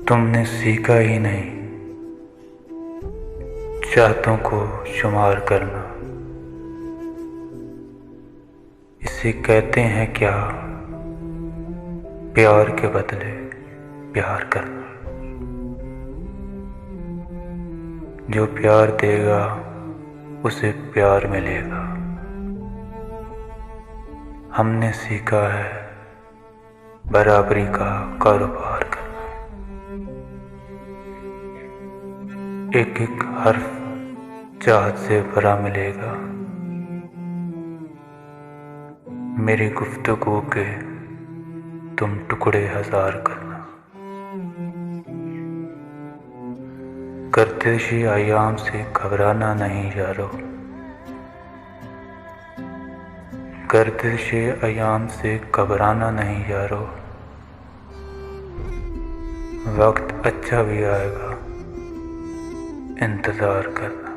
तुमने सीखा ही नहीं चाहतों को शुमार करना। इसे कहते हैं क्या, प्यार के बदले प्यार करना। जो प्यार देगा उसे प्यार मिलेगा। हमने सीखा है बराबरी का कारोबार करना। एक एक हर्फ चाहत से भरा मिलेगा। मेरी गुफ्तगू के तुम टुकड़े हजार करना। गर्दिशी अयाम से घबराना नहीं यारो। गर्दिशी अयाम से घबराना नहीं यारो। वक्त अच्छा भी आएगा, इंतज़ार करना।